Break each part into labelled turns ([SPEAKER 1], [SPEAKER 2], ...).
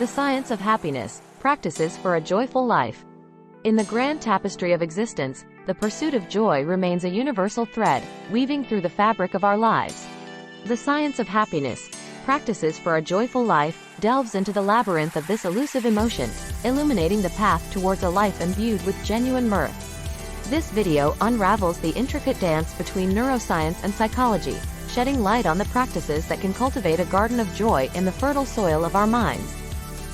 [SPEAKER 1] The science of happiness, practices for a joyful life. In the grand tapestry of existence, the pursuit of joy remains a universal thread, weaving through the fabric of our lives. The science of happiness, practices for a joyful life, delves into the labyrinth of this elusive emotion, illuminating the path towards a life imbued with genuine mirth. This video unravels the intricate dance between neuroscience and psychology, shedding light on the practices that can cultivate a garden of joy in the fertile soil of our minds.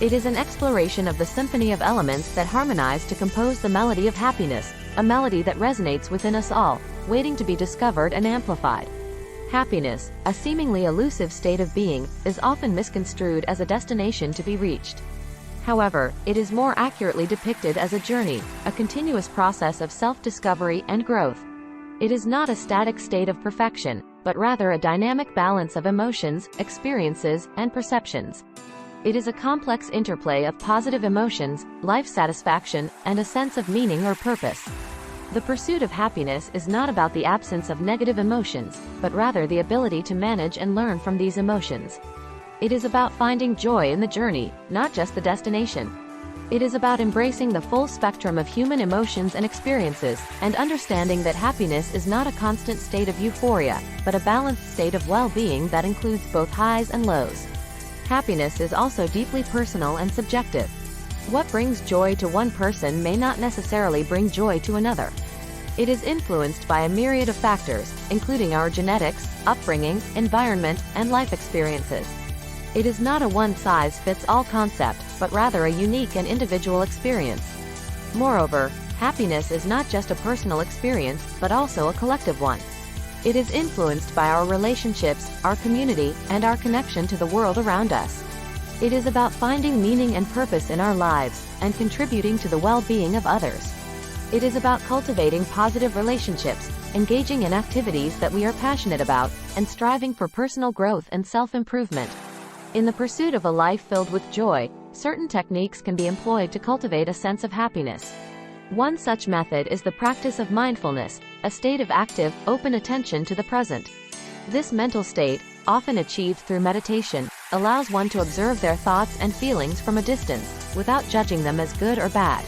[SPEAKER 1] It is an exploration of the symphony of elements that harmonize to compose the melody of happiness, a melody that resonates within us all, waiting to be discovered and amplified. Happiness, a seemingly elusive state of being, is often misconstrued as a destination to be reached. However, it is more accurately depicted as a journey, a continuous process of self-discovery and growth. It is not a static state of perfection, but rather a dynamic balance of emotions, experiences, and perceptions. It is a complex interplay of positive emotions, life satisfaction, and a sense of meaning or purpose. The pursuit of happiness is not about the absence of negative emotions, but rather the ability to manage and learn from these emotions. It is about finding joy in the journey, not just the destination. It is about embracing the full spectrum of human emotions and experiences, and understanding that happiness is not a constant state of euphoria, but a balanced state of well-being that includes both highs and lows. Happiness is also deeply personal and subjective. What brings joy to one person may not necessarily bring joy to another. It is influenced by a myriad of factors, including our genetics, upbringing, environment, and life experiences. It is not a one-size-fits-all concept, but rather a unique and individual experience. Moreover, happiness is not just a personal experience, but also a collective one. It is influenced by our relationships, our community, and our connection to the world around us. It is about finding meaning and purpose in our lives, and contributing to the well-being of others. It is about cultivating positive relationships, engaging in activities that we are passionate about, and striving for personal growth and self-improvement. In the pursuit of a life filled with joy, certain techniques can be employed to cultivate a sense of happiness. One such method is the practice of mindfulness, a state of active, open attention to the present. This mental state, often achieved through meditation, allows one to observe their thoughts and feelings from a distance, without judging them as good or bad.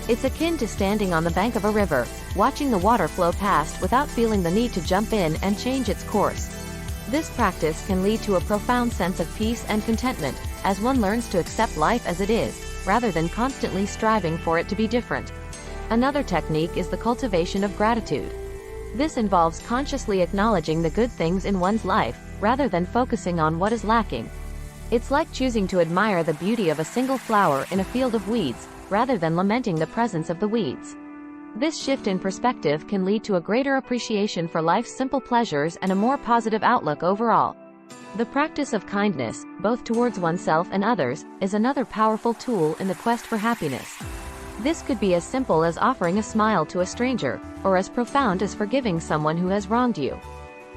[SPEAKER 1] It's akin to standing on the bank of a river, watching the water flow past without feeling the need to jump in and change its course. This practice can lead to a profound sense of peace and contentment, as one learns to accept life as it is, rather than constantly striving for it to be different. Another technique is the cultivation of gratitude. This involves consciously acknowledging the good things in one's life, rather than focusing on what is lacking. It's like choosing to admire the beauty of a single flower in a field of weeds, rather than lamenting the presence of the weeds. This shift in perspective can lead to a greater appreciation for life's simple pleasures and a more positive outlook overall. The practice of kindness, both towards oneself and others, is another powerful tool in the quest for happiness. This could be as simple as offering a smile to a stranger, or as profound as forgiving someone who has wronged you.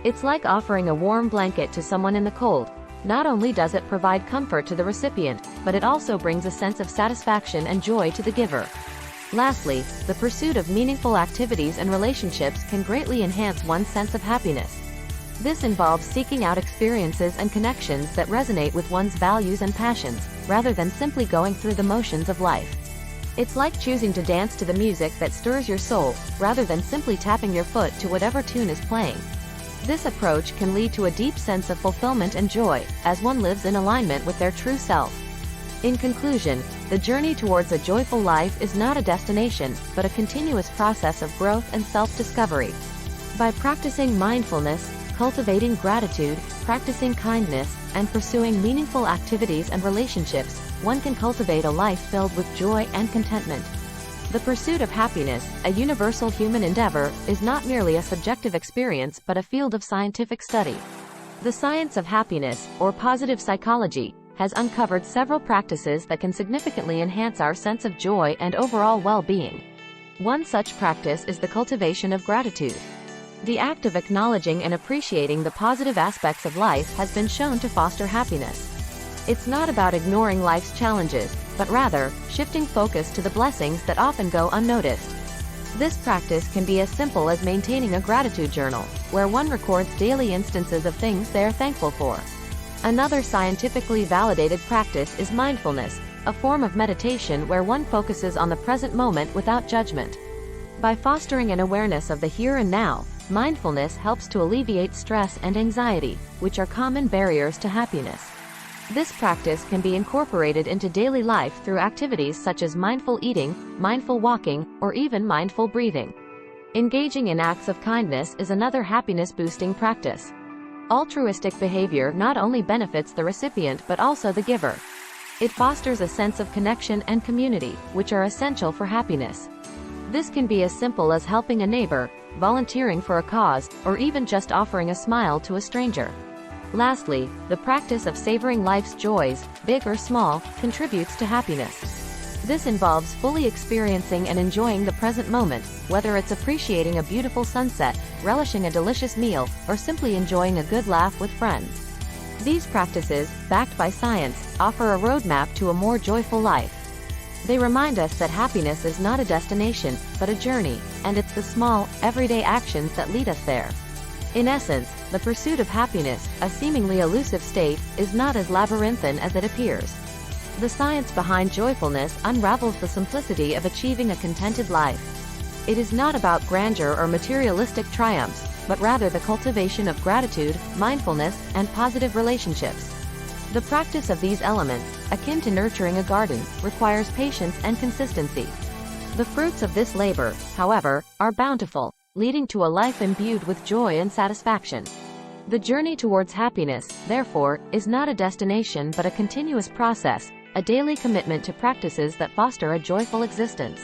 [SPEAKER 1] It's like offering a warm blanket to someone in the cold. Not only does it provide comfort to the recipient, but it also brings a sense of satisfaction and joy to the giver. Lastly, the pursuit of meaningful activities and relationships can greatly enhance one's sense of happiness. This involves seeking out experiences and connections that resonate with one's values and passions, rather than simply going through the motions of life. It's like choosing to dance to the music that stirs your soul, rather than simply tapping your foot to whatever tune is playing. This approach can lead to a deep sense of fulfillment and joy, as one lives in alignment with their true self. In conclusion, the journey towards a joyful life is not a destination, but a continuous process of growth and self-discovery. By practicing mindfulness, cultivating gratitude, practicing kindness, and pursuing meaningful activities and relationships, one can cultivate a life filled with joy and contentment. The pursuit of happiness, a universal human endeavor, is not merely a subjective experience but a field of scientific study. The science of happiness, or positive psychology, has uncovered several practices that can significantly enhance our sense of joy and overall well-being. One such practice is the cultivation of gratitude. The act of acknowledging and appreciating the positive aspects of life has been shown to foster happiness. It's not about ignoring life's challenges, but rather, shifting focus to the blessings that often go unnoticed. This practice can be as simple as maintaining a gratitude journal, where one records daily instances of things they are thankful for. Another scientifically validated practice is mindfulness, a form of meditation where one focuses on the present moment without judgment. By fostering an awareness of the here and now, mindfulness helps to alleviate stress and anxiety, which are common barriers to happiness. This practice can be incorporated into daily life through activities such as mindful eating, mindful walking, or even mindful breathing. Engaging in acts of kindness is another happiness-boosting practice. Altruistic behavior not only benefits the recipient but also the giver. It fosters a sense of connection and community, which are essential for happiness. This can be as simple as helping a neighbor, volunteering for a cause, or even just offering a smile to a stranger. Lastly, the practice of savoring life's joys, big or small, contributes to happiness. This involves fully experiencing and enjoying the present moment, whether it's appreciating a beautiful sunset, relishing a delicious meal, or simply enjoying a good laugh with friends. These practices, backed by science, offer a roadmap to a more joyful life. They remind us that happiness is not a destination, but a journey, and it's the small, everyday actions that lead us there. In essence, the pursuit of happiness, a seemingly elusive state, is not as labyrinthine as it appears. The science behind joyfulness unravels the simplicity of achieving a contented life. It is not about grandeur or materialistic triumphs, but rather the cultivation of gratitude, mindfulness, and positive relationships. The practice of these elements, akin to nurturing a garden, requires patience and consistency. The fruits of this labor, however, are bountiful, leading to a life imbued with joy and satisfaction. The journey towards happiness, therefore, is not a destination but a continuous process, a daily commitment to practices that foster a joyful existence.